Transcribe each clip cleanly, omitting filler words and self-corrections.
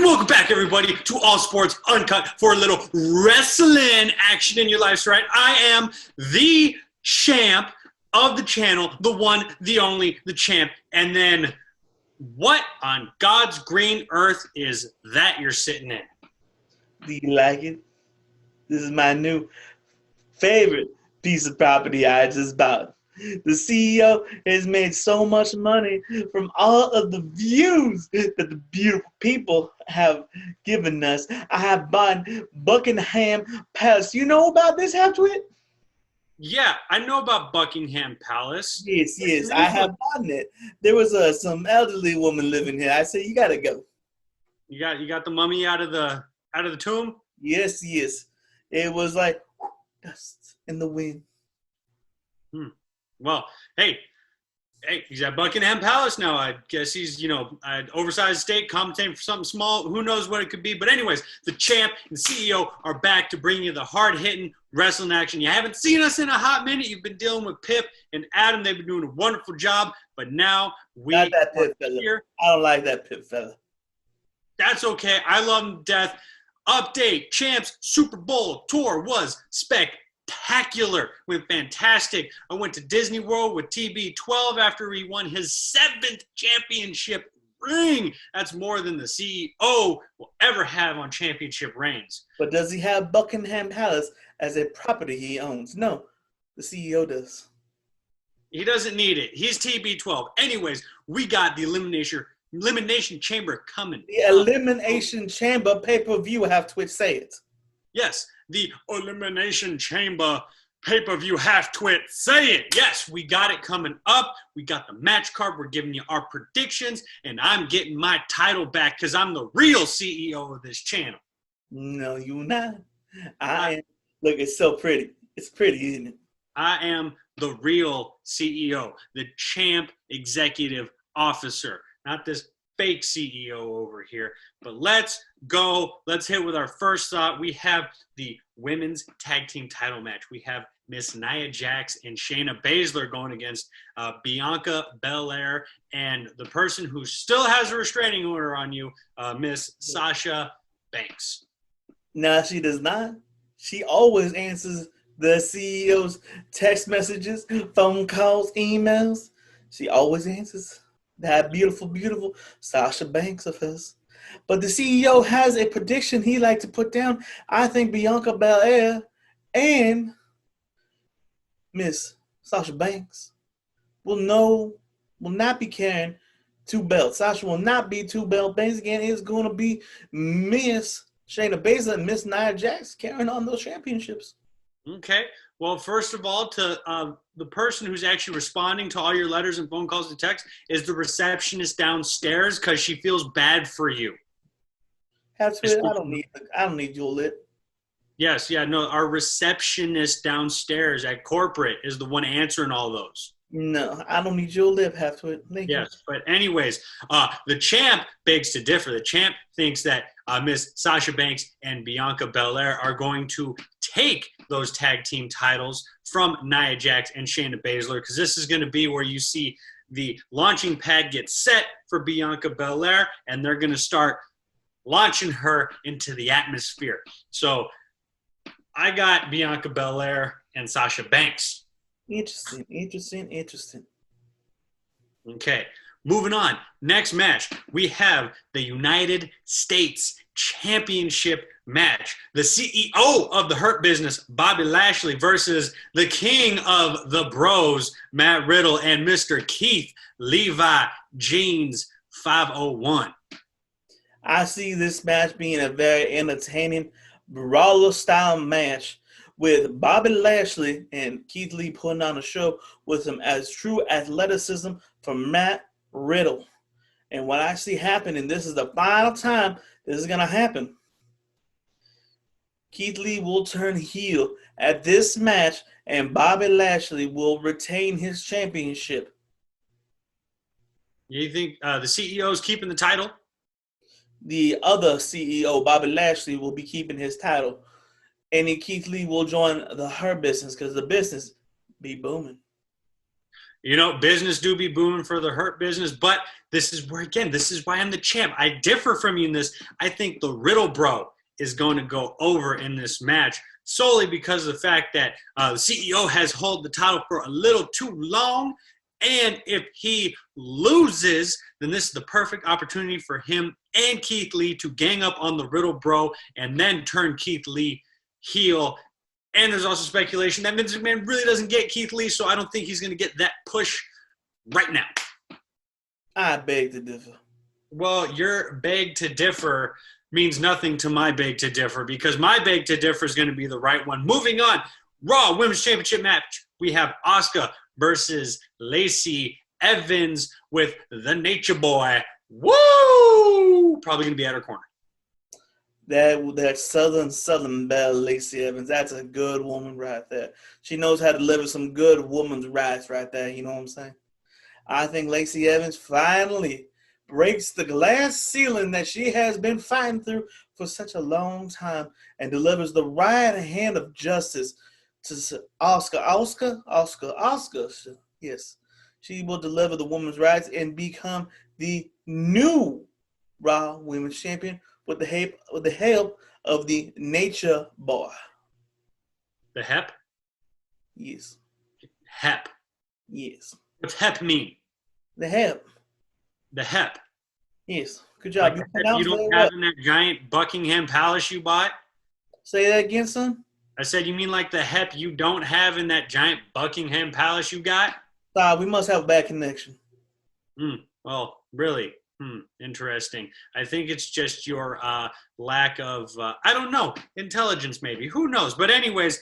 And welcome back, everybody, to All Sports Uncut for a little wrestling action in your lives, right? I am the champ of the channel, the one, the only, the champ. And then what on God's green earth is that you're sitting in? Do you like it? This is my new favorite piece of property I just bought. The CEO has made so much money from all of the views that the beautiful people have given us. I have bought Buckingham Palace. You know about this, Half-Twit? Yeah, I know about Buckingham Palace. Yes, I have bought it. There was some elderly woman living here. I said, you gotta go. You got the mummy out of the tomb? Yes. It was like dust in the wind. Well, hey, he's at Buckingham Palace now. I guess he's, an oversized steak commentating for something small. Who knows what it could be? But anyways, the champ and CEO are back to bring you the hard-hitting wrestling action. You haven't seen us in a hot minute. You've been dealing with Pip and Adam. They've been doing a wonderful job. But now we Not that Pip are fella. here. I don't like that Pip fella. That's okay. I love him to death. Update, Champs Super Bowl tour was spectacular. Went fantastic. I went to Disney World with TB12 after he won his 7th championship ring. That's more than the CEO will ever have on championship reigns. But does he have Buckingham Palace as a property he owns? No, the CEO does. He doesn't need it. He's TB12. Anyways, we got the Elimination Chamber coming. The Elimination Chamber pay-per-view, Half-Twit, say it. Yes, the Elimination Chamber pay-per-view, Half-Twit, say it. Yes, we got it coming up. We got the match card. We're giving you our predictions, and I'm getting my title back because I'm the real CEO of this channel. No, you're not. I am. Look, it's so pretty. It's pretty, isn't it? I am the real CEO, the champ executive officer, not this fake CEO over here. But let's go. Let's hit with our first thought. We have the women's tag team title match. We have Miss Nia Jax and Shayna Baszler going against Bianca Belair and the person who still has a restraining order on you, Miss Sasha Banks. No, she does not. She always answers the CEO's text messages, phone calls, emails. She always answers. That beautiful Sasha Banks of hers. But the CEO has a prediction he'd like to put down. I think Bianca Belair and Miss Sasha Banks will not be carrying 2 belts. Sasha will not be 2 belt Banks again. It's going to be Miss Shayna Baszler and Miss Nia Jax carrying on those championships. Okay. Well, first of all, to the person who's actually responding to all your letters and phone calls and texts is the receptionist downstairs because she feels bad for you. I don't need your lip. Yes, yeah, no, our receptionist downstairs at corporate is the one answering all those. No, I don't need your lip, Half-Twit. Yes, but anyways, the champ begs to differ. The champ thinks that Miss Sasha Banks and Bianca Belair are going to take those tag team titles from Nia Jax and Shayna Baszler because this is going to be where you see the launching pad get set for Bianca Belair, and they're going to start launching her into the atmosphere. So I got Bianca Belair and Sasha Banks. Interesting. Okay, moving on. Next match, we have the United States Championship match. The CEO of the Hurt Business, Bobby Lashley, versus the king of the bros, Matt Riddle, and Mr. Keith Levi Jeans 501. I see this match being a very entertaining brawler-style match with Bobby Lashley and Keith Lee putting on a show with some as true athleticism from Matt Riddle. And what I see happening, this is the final time this is going to happen. Keith Lee will turn heel at this match, and Bobby Lashley will retain his championship. You think the CEO is keeping the title? The other CEO, Bobby Lashley, will be keeping his title. And then Keith Lee will join the Hurt Business because the business be booming. You know, business do be booming for the Hurt business, but this is where, again, this is why I'm the champ. I differ from you in this. I think the Riddle Bro is going to go over in this match solely because of the fact that the CEO has held the title for a little too long. And if he loses, then this is the perfect opportunity for him and Keith Lee to gang up on the Riddle Bro and then turn Keith Lee heel. And there's also speculation that Vince McMahon really doesn't get Keith Lee, so I don't think he's going to get that push right now. I beg to differ. Well, your beg to differ means nothing to my beg to differ because my beg to differ is going to be the right one. Moving on, Raw Women's Championship match. We have Asuka versus Lacey Evans with the Nature Boy. Woo! Probably going to be at her corner. That southern belle, Lacey Evans, that's a good woman right there. She knows how to deliver some good woman's rights right there, you know what I'm saying? I think Lacey Evans finally breaks the glass ceiling that she has been fighting through for such a long time and delivers the right hand of justice to Asuka. Yes, she will deliver the woman's rights and become the new Raw Women's Champion with the help of the Nature Boy. The HEP? Yes. HEP. Yes. What's HEP mean? The help. The HEP. Yes. Good job. Like you don't have in that giant Buckingham Palace you bought? Say that again, son? I said, you mean like the HEP you don't have in that giant Buckingham Palace you got? We must have a bad connection. Well, really? Interesting. I think it's just your lack of, I don't know, intelligence maybe. Who knows? But anyways,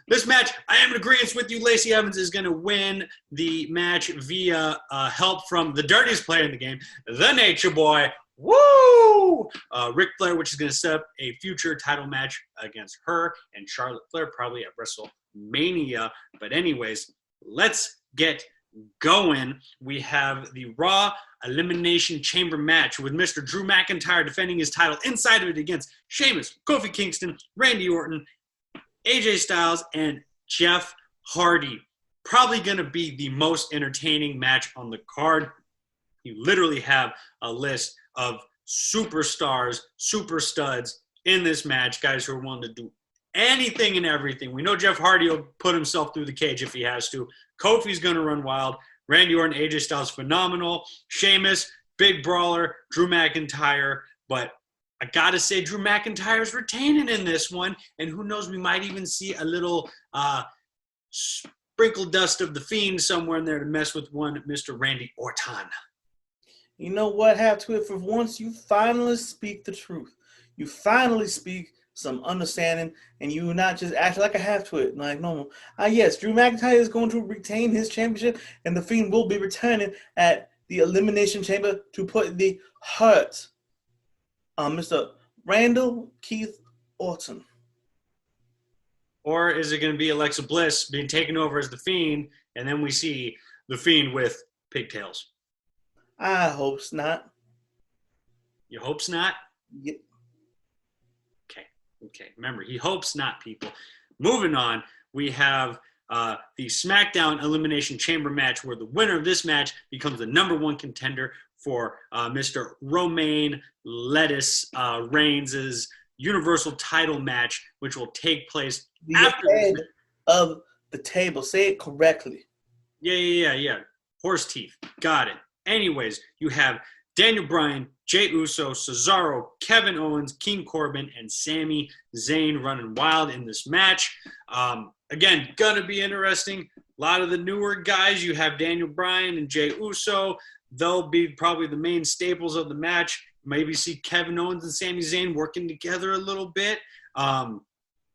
this match, I am in agreement with you. Lacey Evans is going to win the match via help from the dirtiest player in the game, the Nature Boy. Woo! Ric Flair, which is going to set up a future title match against her and Charlotte Flair, probably at WrestleMania. But anyways, let's get going. We have the Raw Elimination Chamber match with Mr. Drew McIntyre defending his title inside of it against Sheamus, Kofi Kingston, Randy Orton, AJ Styles, and Jeff Hardy. Probably going to be the most entertaining match on the card. You literally have a list of superstars, super studs in this match, guys who are willing to do anything and everything. We know Jeff Hardy will put himself through the cage if he has to. Kofi's going to run wild. Randy Orton, AJ Styles, phenomenal. Sheamus, big brawler. Drew McIntyre. But I got to say, Drew McIntyre's retaining in this one. And who knows, we might even see a little sprinkle dust of the Fiend somewhere in there to mess with one Mr. Randy Orton. You know what happened to it? For once, you finally speak the truth. You finally speak some understanding, and you not just act like a half to it, like normal. Yes, Drew McIntyre is going to retain his championship, and the Fiend will be returning at the Elimination Chamber to put the hurt on Mr. Randall Keith Orton. Or is it going to be Alexa Bliss being taken over as the Fiend, and then we see the Fiend with pigtails? I hope not. You hopes not? Yep. Okay, remember, he hopes not, people. Moving on, we have the SmackDown Elimination Chamber match where the winner of this match becomes the #1 contender for Mr. Romain Lettuce Reigns' Universal title match, which will take place after the head of the table. Say it correctly. Yeah. Horse teeth. Got it. Anyways, you have Daniel Bryan, Jey Uso, Cesaro, Kevin Owens, King Corbin, and Sami Zayn running wild in this match. Again, gonna be interesting. A lot of the newer guys, you have Daniel Bryan and Jey Uso. They'll be probably the main staples of the match. Maybe see Kevin Owens and Sami Zayn working together a little bit. I'm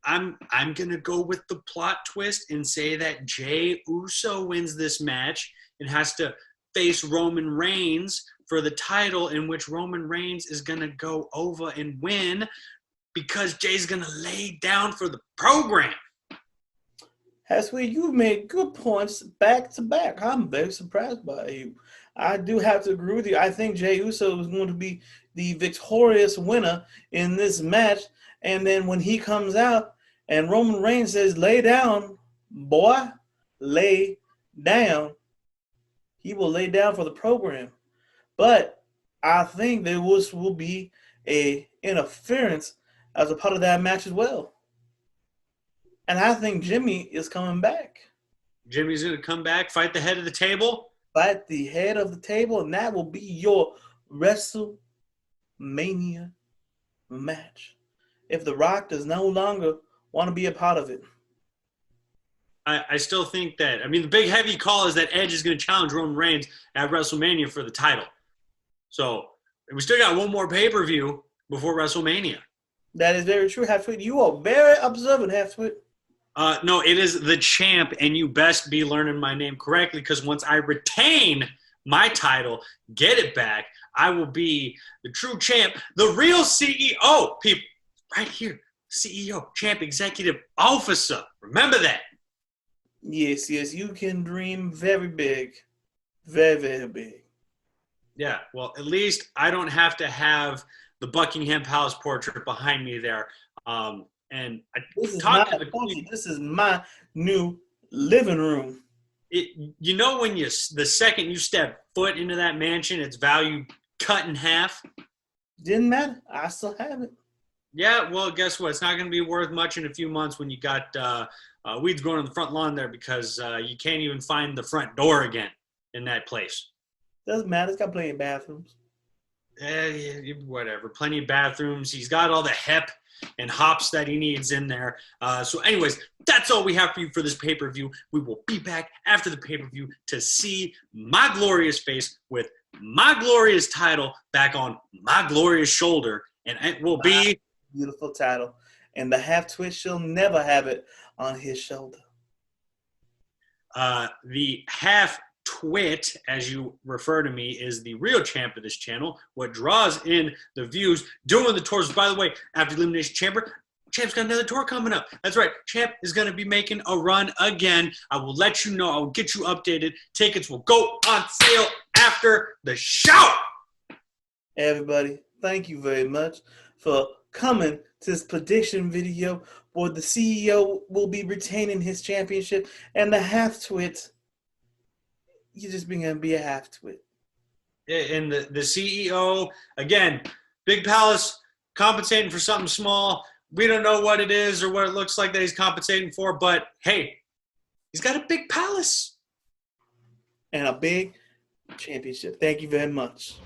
gonna go with the plot twist and say that Jey Uso wins this match and has to face Roman Reigns for the title, in which Roman Reigns is going to go over and win because Jay's going to lay down for the program. That's where you made good points back to back. I'm very surprised by you. I do have to agree with you. I think Jey Uso is going to be the victorious winner in this match. And then when he comes out and Roman Reigns says, lay down, boy, lay down, He will lay down for the program. But I think there will be a interference as a part of that match as well. And I think Jimmy is coming back. Jimmy's going to come back, fight the head of the table. Fight the head of the table, and that will be your WrestleMania match. If The Rock does no longer want to be a part of it. I still think that, I mean, the big heavy call is that Edge is going to challenge Roman Reigns at WrestleMania for the title. So we still got one more pay-per-view before WrestleMania. That is very true, Half-Twit. You are very observant, Half-Twit. No, it is the champ, and you best be learning my name correctly, because once I retain my title, get it back, I will be the true champ, the real CEO. People, right here, CEO, champ, executive officer. Remember that. Yes, you can dream very big. Very, very big. Yeah, well, at least I don't have to have the Buckingham Palace portrait behind me there. And I talked to the Queen. This is my new living room. You know, when the second you step foot into that mansion, its value cut in half. Didn't matter. I still have it. Yeah, well, guess what? It's not going to be worth much in a few months when you got weeds growing on the front lawn there, because you can't even find the front door again in that place. Doesn't matter. It's got plenty of bathrooms. Yeah, whatever. Plenty of bathrooms. He's got all the hep and hops that he needs in there. So anyways, that's all we have for you for this pay-per-view. We will be back after the pay-per-view to see my glorious face with my glorious title back on my glorious shoulder. And it will be beautiful title. And the Half-Twit shall never have it on his shoulder. The Half-Twit, as you refer to me, is the real champ of this channel. What draws in the views, doing the tours. By the way, after Elimination Chamber, Champ's got another tour coming up. That's right. Champ is going to be making a run again. I will let you know. I will get you updated. Tickets will go on sale after the show. Everybody, thank you very much for coming to this prediction video where the CEO will be retaining his championship and the Half-Twit, you're just going to be a Half-Twit. And the CEO, again, Big Palace compensating for something small. We don't know what it is or what it looks like that he's compensating for, but hey, he's got a big palace. And a big championship. Thank you very much.